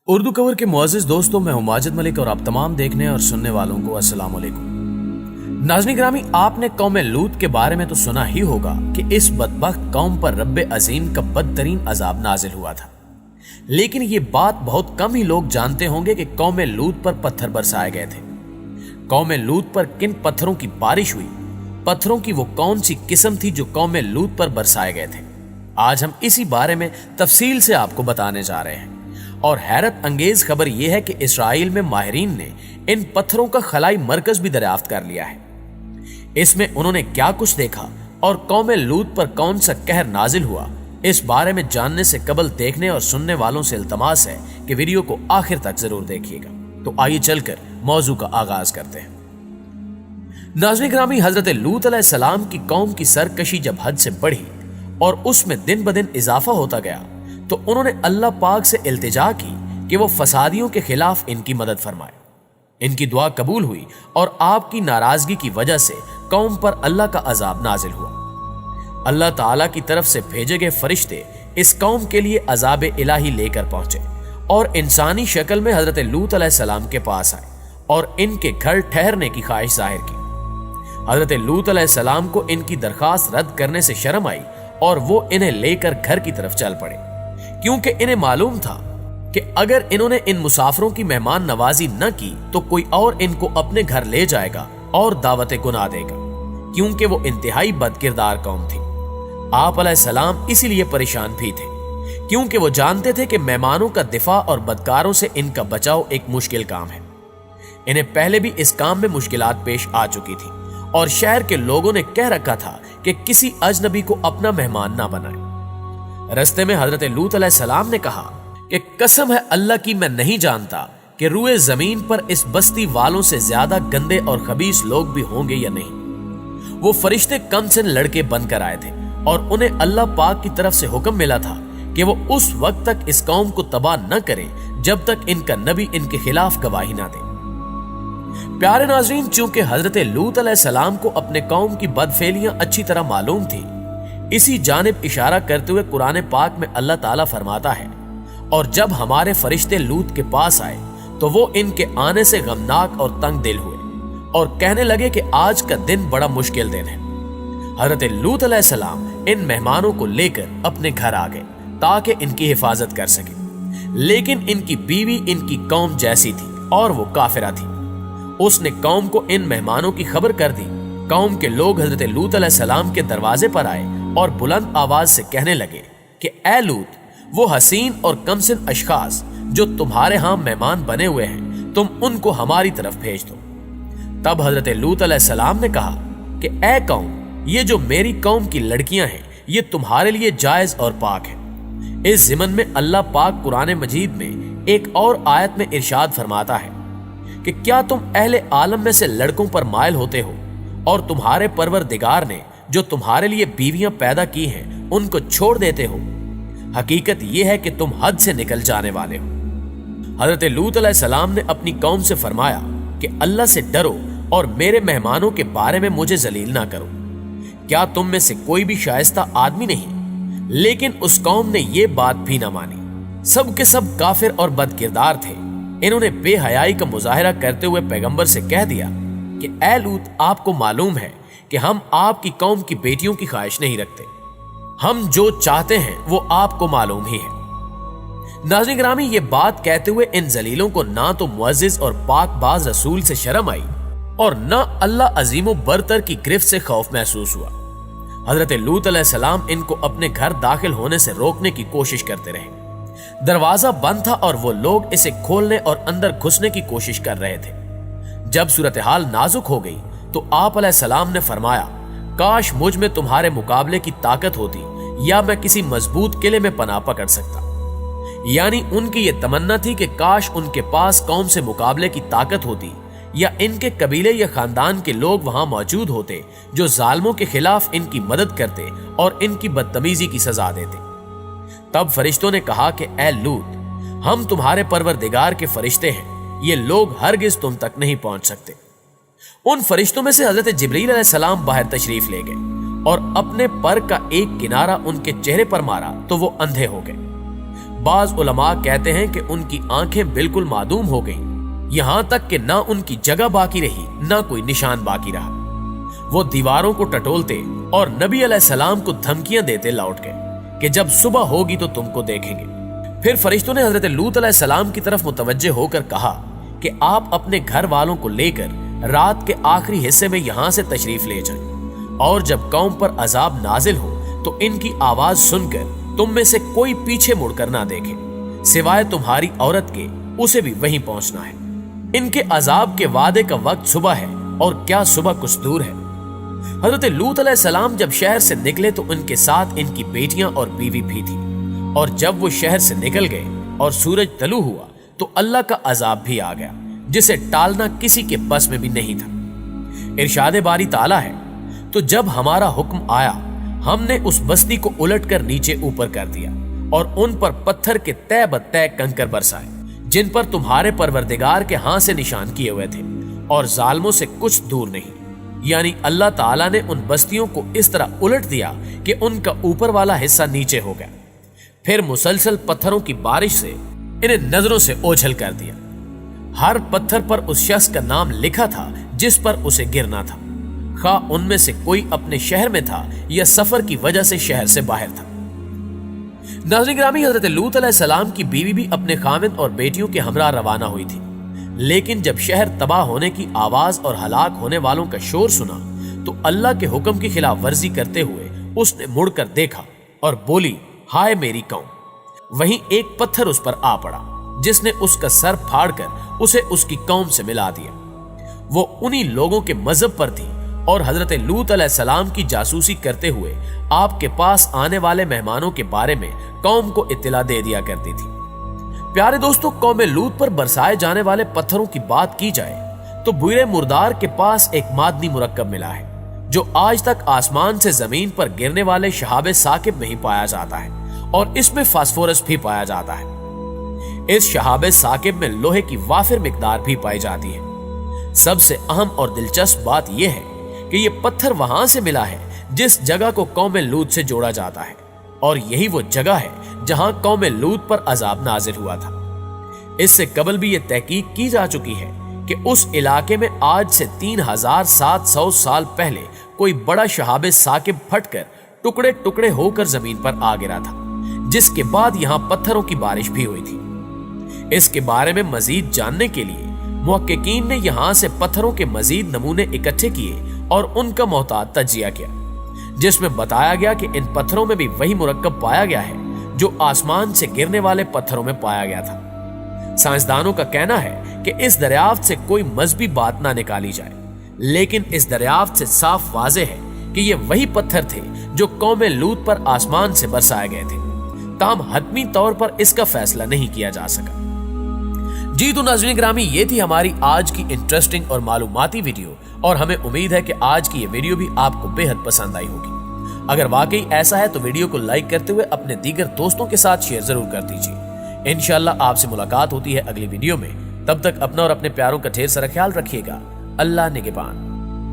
Urdu cover के मुअज़्ज़िज़ दोस्तों, मैं हूं माजिद मलिक और आप तमाम देखने और सुनने वालों को अस्सलाम वालेकुम। नाज़रीन ग्रामी, आपने कौम लूत के बारे में तो सुना ही होगा कि इस बदबख्त कौम पर रब्बे अजीम का बदतरीन अजाब नाजिल हुआ था। लेकिन ये बात बहुत कम ही लोग जानते होंगे कि कौम लूत पर पत्थर बरसाए गए थे। कौम लूत पर किन पत्थरों की बारिश हुई, पत्थरों की वो कौन सी किस्म थी जो कौम लूत पर बरसाए गए थे, आज हम इसी बारे में तफसील से आपको बताने जा रहे हैं। और हैरत अंगेज खबर यह है कि इसराइल में माहिरीन ने इन पत्थरों का खलाई मरकज भी दरियाफ्त कर लिया है। इसमें उन्होंने क्या कुछ देखा और कौम लूत पर कौन सा कहर नाजिल हुआ, इस बारे में जानने से कबल देखने और सुनने वालों से इल्तमास है कि वीडियो को आखिर तक जरूर देखिएगा। तो आइए चलकर मौजू का आगाज करते हैं। नाज़रीन ग्रामी, हजरत लूत अलैहिस्सलाम की कौम की सरकशी जब हद से बढ़ी और उसमें दिन ब दिन इजाफा होता गया तो उन्होंने अल्लाह पाक से इल्तिजा की कि वो फसादियों के खिलाफ इनकी मदद फरमाए। इनकी दुआ कबूल हुई और आपकी नाराजगी की वजह से कौम पर अल्लाह का अजाब नाजिल हुआ। अल्लाह ताला की तरफ से भेजे गए फरिश्ते इस कौम के लिए अजाब इलाही लेकर पहुंचे और इंसानी शक्ल में हजरत लूत अलैहिस्सलाम के पास आए और इनके घर ठहरने की ख्वाहिश जाहिर की। हजरत लूत अलैहिस्सलाम को इनकी दरखास्त रद्द करने से शर्म आई और वो इन्हें लेकर घर की तरफ चल पड़े, क्योंकि इन्हें मालूम था कि अगर इन्होंने इन मुसाफिरों की मेहमान नवाजी न की तो कोई और इनको अपने घर ले जाएगा और दावत गुनाह देगा, क्योंकि वो इंतहाई बदकिरदार कौम थी। आप अलैहिस्सलाम इसीलिए परेशान भी थे, क्योंकि वो जानते थे कि मेहमानों का दिफा और बदकारों से इनका बचाव एक मुश्किल काम है। इन्हें पहले भी इस काम में मुश्किलात पेश आ चुकी थी और शहर के लोगों ने कह रखा था कि किसी अजनबी को अपना मेहमान ना बनाए। रस्ते में हजरत लूत अलैहिस्सलाम ने कहा कि कसम है अल्लाह की, मैं नहीं जानता कि रूए जमीन पर इस बस्ती वालों से ज्यादा गंदे और खबीस लोग भी होंगे या नहीं। वो फरिश्ते कम से लड़के बनकर आए थे और उन्हें अल्लाह पाक की तरफ से हुक्म मिला था कि वो उस वक्त तक इस कौम को तबाह न करें जब तक इनका नबी इनके खिलाफ गवाही ना दे। प्यारे नाज़रीन, चूंकि हजरत लूत अलैहिस्सलाम को अपने कौम की बदफेलियां अच्छी तरह मालूम थी, इसी जानिब इशारा करते हुए कुरान पाक में अल्लाह ताला फरमाता है, और जब हमारे फरिश्ते लूत के पास आए तो वो इनके आने से गमनाक और तंग दिल हुए और कहने लगे कि आज का दिन बड़ा मुश्किल दिन है। हजरत लूत अलैहिस्सलाम इन मेहमानों को लेकर अपने घर आ गए ताकि इनकी हिफाजत कर सके, लेकिन इनकी बीवी इनकी कौम जैसी थी और वो काफिरा थी। उसने कौम को इन मेहमानों की खबर कर दी। कौम के लोग हजरत लूत अलैहिस्सलाम के दरवाजे पर आए और बुलंद आवाज से कहने लगे कि ए लूत, वो हसीन और कमसिन अशखास जो तुम्हारे यहां मेहमान बने हुए हैं, तुम उनको हमारी तरफ भेज दो। तब हजरत लूत अलैहिस्सलाम ने कहा कि ए कौम, ये जो मेरी कौम की लड़कियां हैं ये तुम्हारे लिए जायज और पाक है। इस ज़िमन में अल्लाह पाक कुरान मजीद में एक और आयत में इरशाद फरमाता है कि क्या तुम अहले आलम में से लड़कों पर मायल होते हो और तुम्हारे परवरदिगार ने जो तुम्हारे लिए बीवियां पैदा की हैं उनको छोड़ देते हो। हकीकत यह है कि तुम हद से निकल जाने वाले हो। हजरत लूत अलैहिस्सलाम ने अपनी कौम से फरमाया कि अल्लाह से डरो और मेरे मेहमानों के बारे में मुझे जलील ना करो। क्या तुम में से कोई भी शाइस्ता आदमी नहीं? लेकिन उस कौम ने यह बात भी ना मानी। सब के सब काफिर और बदकिरदार थे। इन्होंने बेहयाई का मुजाहिरा करते हुए पैगंबर से कह दिया कि ए लूत, आपको मालूम है कि हम आपकी कौम की बेटियों की ख्वाहिश नहीं रखते। हम जो चाहते हैं वो आपको मालूम ही है। नाज़रीन ग्रामी, ये बात कहते हुए इन जलीलों को ना तो मुअज़्ज़िज़ और पाकबाज रसूल से शर्म आई और ना अल्लाह अजीमो बरतर की गिरफ्त से खौफ महसूस हुआ। हजरत लूत अलैहिस्सलाम इनको अपने घर दाखिल होने से रोकने की कोशिश करते रहे। दरवाजा बंद था और वो लोग इसे खोलने और अंदर घुसने की कोशिश कर रहे थे। जब सूरत हाल नाजुक हो गई तो आप अलैहिस्सलाम ने फरमाया, काश मुझ में तुम्हारे मुकाबले की ताकत होती या मैं किसी मजबूत किले में पनाह पकड़ सकता। यानी उनकी ये तमन्ना थी कि काश उनके पास कौम से मुकाबले की ताकत होती या इनके कबीले या खानदान के लोग वहां मौजूद होते जो जालिमों के खिलाफ इनकी मदद करते और इनकी बदतमीजी की सजा देते। तब फरिश्तों ने कहा कि ए लूत, हम तुम्हारे परवरदिगार के फरिश्ते हैं, ये लोग हरगिज तुम तक नहीं पहुंच सकते। उन फरिश्तों में से हजरत जिब्रील अलैहिस्सलाम बाहर तशरीफ ले गए और अपने पर का एक किनारा उनके चेहरे पर मारा तो वो अंधे हो गए। بعض उलमा कहते हैं कि उनकी आंखें बिल्कुल मादूम हो गईं, यहां तक कि ना उनकी जगह बाकी रही, ना कोई निशान बाकी रहा। वो दीवारों को टटोलते और नबी अलैहिस्सलाम को धमकियां देते लौट गए कि जब सुबह होगी तो तुमको देखेंगे। फिर फरिश्तों ने हजरत लूत अलैहिस्सलाम की तरफ मुतवज्जे होकर कहा कि आप अपने घर वालों को लेकर रात के आखिरी हिस्से में यहां से तशरीफ ले जाएं, और जब कौम पर अजाब नाजिल हो तो इनकी आवाज सुनकर तुम में से कोई पीछे मुड़कर ना देखे, सिवाय तुम्हारी औरत के, उसे भी वहीं पहुंचना है। इनके अजाब के वादे का वक्त सुबह है, और क्या सुबह कुछ दूर है। हजरत लूत अलैहिस्सलाम जब शहर से निकले तो उनके साथ इनकी बेटियां और बीवी भी थी, और जब वो शहर से निकल गए और सूरज तलू हुआ तो अल्लाह का अजाब भी आ गया, जिसे टालना किसी के बस में भी नहीं था। इरशाद बारी ताला है, तो जब हमारा हुक्म आया हमने उस बस्ती को उलटकर नीचे ऊपर कर दिया और उन पर पत्थर के तय बत्तय कंकर बरसाए, जिन पर तुम्हारे परवरदिगार के हाथ से निशान किए हुए थे, और जालिमों से कुछ दूर नहीं। यानी अल्लाह ताला ने उन बस्तियों को इस तरह उलट दिया कि उनका ऊपर वाला हिस्सा नीचे हो गया। फिर मुसलसल पत्थरों की बारिश से इन्हें नजरों से ओझल कर दिया। हर पत्थर पर उस शख्स का नाम लिखा था जिस पर उसे गिरना था, खा उनमें से कोई अपने शहर में था या सफर की वजह से शहर से बाहर था। नाज़रीन गिरामी, हजरत लूत अलैहिस्सलाम की बीवी भी अपने खामिद और बेटियों के हमरा रवाना हुई थी, लेकिन जब शहर तबाह होने की आवाज और हलाक होने वालों का शोर सुना तो अल्लाह के हुक्म की खिलाफ वर्जी करते हुए उसने मुड़कर देखा और बोली, हाय मेरी कौम। वहीं एक पत्थर उस पर आ पड़ा, जिसने उसका सर फाड़कर उसे उसकी कौम से मिला दिया। वो उन्हीं लोगों के मजहब पर थी और हजरत लूत अलैहिस्सलाम की जासूसी करते हुए आपके पास आने वाले मेहमानों के बारे में कौम को इत्तला दे दिया करती थी। प्यारे दोस्तों, कौम लूत पर बरसाए जाने वाले पत्थरों की बात की जाए तो बुरे मुर्दार के पास एक मादनी मुरक्कब मिला है, जो आज तक आसमान से जमीन पर गिरने वाले शहाबे साकिब में ही पाया जाता है, और इसमें फास्फोरस भी पाया जाता है। इस शहाबे साकिब में लोहे की वाफिर मिकदार भी पाई जाती है। सबसे अहम और दिलचस्प बात यह है कि यह पत्थर वहां से मिला है जिस जगह को कौम लूत से जोड़ा जाता है, और यही वो जगह है जहां कौम लूत पर अजाब नाजिल हुआ था। इससे कबल भी यह तहकीक की जा चुकी है कि उस इलाके में आज से 3700 साल पहले कोई बड़ा शहाबे साकिब फटकर टुकड़े टुकड़े होकर जमीन पर आ गिरा था, जिसके बाद यहां पत्थरों की बारिश भी हुई थी। इसके बारे में मजीद जानने के लिए मुहक्किकीन ने यहां से पत्थरों के मजीद नमूने इकट्ठे किए और उनका मोहतात तज्जिया किया, जिसमें बताया गया कि इन पत्थरों में भी वही मुरक्कब पाया गया है जो आसमान से गिरने वाले पत्थरों में पाया गया था। साइंसदानों का कहना है कि इस दरियाफ्त से कोई मजहबी बात ना निकाली जाए, लेकिन इस दरियाफ्त से साफ वाजे है कि ये वही पत्थर थे जो कौम लूत पर आसमान से बरसाए गए थे। ताम हतमी तौर पर इसका फैसला नहीं किया जा सका। जी तो नाज़रीन गिरामी, ये थी हमारी आज की इंटरेस्टिंग और मालूमाती वीडियो, और हमें उम्मीद है कि आज की ये वीडियो भी आपको बेहद पसंद आई होगी। अगर वाकई ऐसा है तो वीडियो को लाइक करते हुए अपने दीगर दोस्तों के साथ शेयर जरूर कर दीजिए। इंशाअल्लाह आपसे मुलाकात होती है अगली वीडियो में। तब तक अपना और अपने प्यारों का ढेर सारा ख्याल रखिएगा। अल्लाह निगहबान।